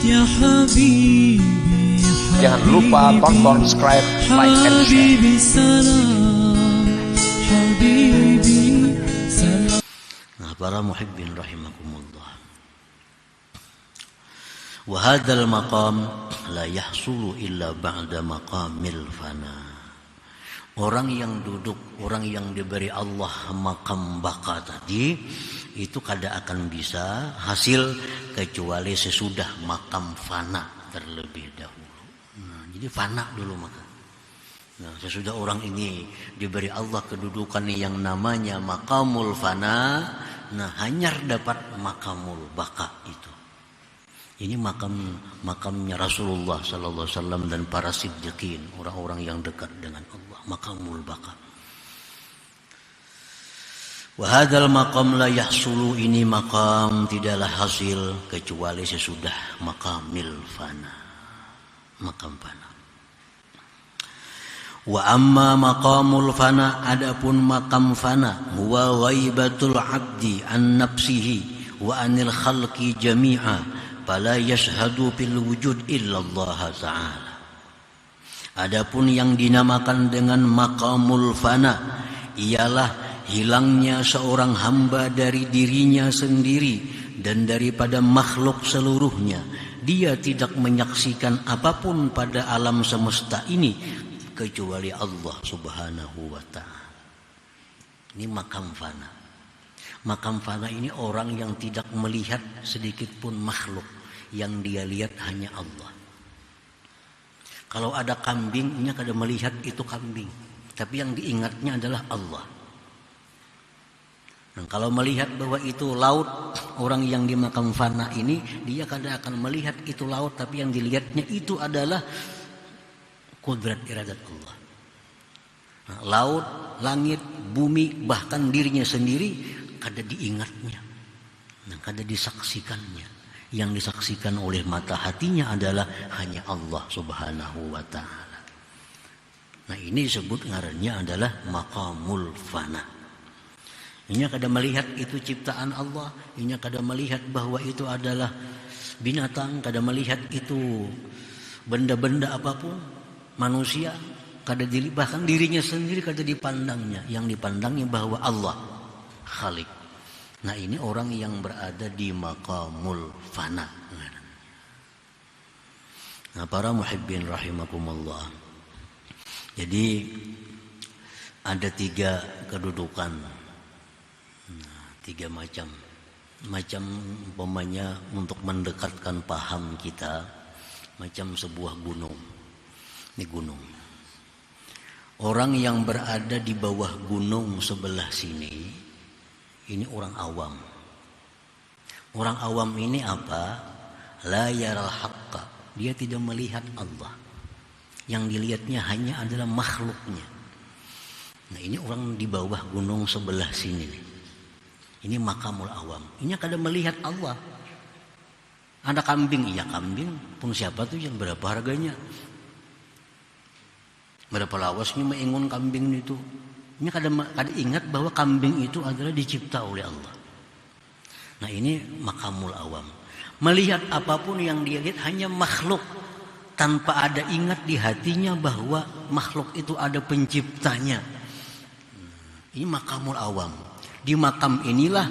يا حبيبي Jangan lupa tonton, subscribe, like, and share. حبيبي سلام حبيبي سلام. Nah, para muhibbin rahimakumullah. Wa hadzal maqam la yahsulu illa ba'da maqamil fana. Orang yang duduk, orang yang diberi Allah makam baka tadi, itu kada akan bisa hasil kecuali sesudah makam fana terlebih dahulu. Nah, jadi fana dulu maka. Nah, sesudah orang ini diberi Allah kedudukan yang namanya makamul fana, nah hanyar dapat makamul baka itu. Ini makamnya Rasulullah sallallahu alaihi wasallam dan para siddiqin, orang-orang yang dekat dengan Allah, makamul baka. Wa hadzal maqam la yahsulu, ini makam tidaklah hasil kecuali sesudah makamil fana, makam fana. Wa amma maqamul fana, adapun makam fana, huwa ghaibatul abdi an nafsihi wa anil khalqi jami'a, fala yashhadu fil wujud illa Allah ta'ala. Adapun yang dinamakan dengan maqamul fana ialah hilangnya seorang hamba dari dirinya sendiri dan daripada makhluk seluruhnya. Dia tidak menyaksikan apapun pada alam semesta ini kecuali Allah subhanahu wa ta'ala. Ini makam fana. Makam fana ini orang yang tidak melihat sedikit pun makhluk, yang dia lihat hanya Allah. Kalau ada kambing, ini kada melihat itu kambing, tapi yang diingatnya adalah Allah. Nah, kalau melihat bahwa itu laut, orang yang di makam fana ini, dia kada akan melihat itu laut, tapi yang dilihatnya itu adalah kudrat iradat Allah. Nah, laut, langit, bumi, bahkan dirinya sendiri kada diingatnya, nah, kada disaksikannya. Yang disaksikan oleh mata hatinya adalah hanya Allah subhanahu wa ta'ala. Nah, ini disebut ngarannya adalah maqamul fana. Ini kada melihat itu ciptaan Allah, ini kada melihat bahwa itu adalah binatang, kada melihat itu benda-benda apapun, manusia, kada bahkan dirinya sendiri kada dipandangnya. Yang dipandangnya bahwa Allah Khalik. Nah, ini orang yang berada di maqamul fana. Nah, para muhibbin rahimakumullah. Jadi ada 3 kedudukan. Nah, 3 macam. Macam umpamanya untuk mendekatkan paham kita, macam sebuah gunung. Ini gunung. Orang yang berada di bawah gunung sebelah sini, ini orang awam. Orang awam ini apa? La yaral haqqa. Dia tidak melihat Allah. Yang dilihatnya hanya adalah makhluknya. Nah, ini orang di bawah gunung sebelah sini. Ini makamul awam. Ini kada melihat Allah. Ada kambing, iya kambing. Pun siapa tuh yang berapa harganya? Berapa lawasnya mengingun kambing itu? Ini kada ingat bahwa kambing itu adalah dicipta oleh Allah. Nah, ini makamul awam. Melihat apapun yang dia lihat hanya makhluk, tanpa ada ingat di hatinya bahwa makhluk itu ada penciptanya. Ini makamul awam. Di makam inilah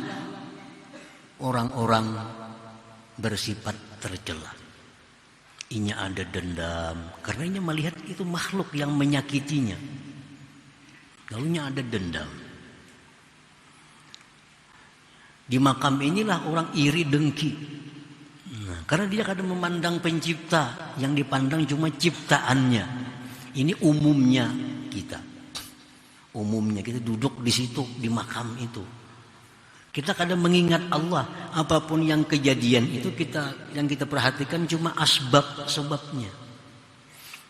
orang-orang bersifat tercela. Ini ada dendam, karena melihat itu makhluk yang menyakitinya. Lalunya ada dendam. Di makam inilah orang iri dengki. Nah, karena dia kadang memandang pencipta, yang dipandang cuma ciptaannya. Ini umumnya kita. Umumnya kita duduk di situ, di makam itu. Kita kadang mengingat Allah, apapun yang kejadian itu yang kita perhatikan cuma sebabnya.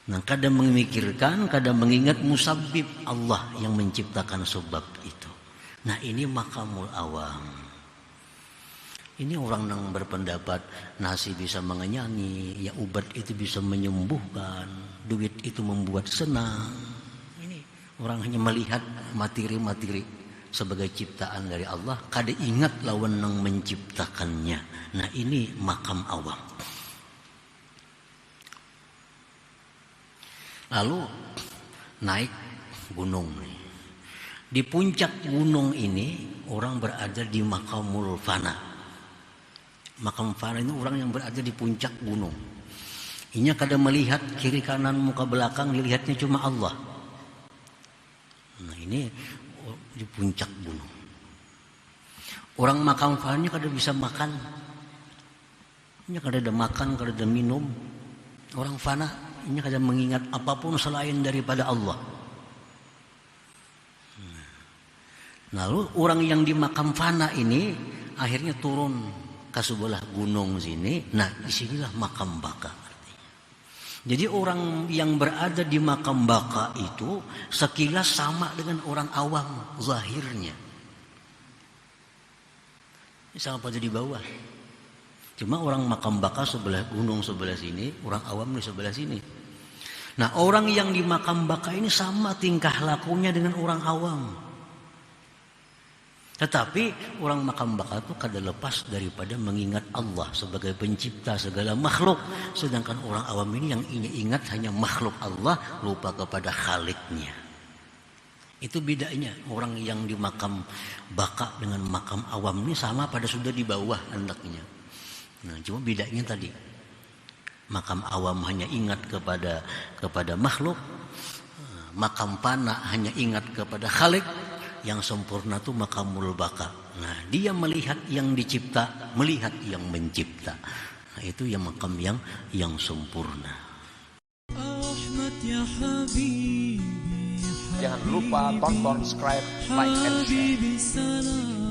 Nah, kadang memikirkan, kadang mengingat musabbib Allah yang menciptakan sebab itu. Nah, ini makamul awam. Ini orang yang berpendapat nasi bisa mengenyangi, ya ubat itu bisa menyembuhkan, duit itu membuat senang. Ini orang hanya melihat materi-materi sebagai ciptaan dari Allah, kada ingat lawan yang menciptakannya. Nah, ini makam awam. Lalu naik gunung. Di puncak gunung ini orang berada di makamul fana. Makam fana ini orang yang berada di puncak gunung. Inya kada melihat kiri kanan muka belakang, dilihatnya cuma Allah. Nah ini di puncak gunung. Orang makam fana kada bisa makan. Inya kada ada makan, kada ada minum. Orang fana, inya kada mengingat apapun selain daripada Allah. Lalu orang yang di makam fana ini akhirnya turun ke sebelah gunung sini. Nah disinilah makam baka. Jadi orang yang berada di makam baka itu sekilas sama dengan orang awam zahirnya. Sama pada di bawah. Cuma orang makam baka sebelah gunung sebelah sini, orang awam di sebelah sini. Nah orang yang di makam baka ini sama tingkah lakunya dengan orang awam. Tetapi orang makam baka itu kada lepas daripada mengingat Allah sebagai pencipta segala makhluk. Sedangkan orang awam ini yang ingat hanya makhluk Allah, lupa kepada Khaliknya. Itu bedanya orang yang di makam baka dengan makam awam ini sama pada sudah di bawah hendaknya. Nah, cuma bedanya tadi. Makam awam hanya ingat kepada makhluk. Makam fana hanya ingat kepada Khalik. Yang sempurna itu makamul baka. Nah, dia melihat yang dicipta, melihat yang mencipta. Nah, itu yang makam yang sempurna. Jangan lupa tonton, subscribe, like, and share. حبيبي سلام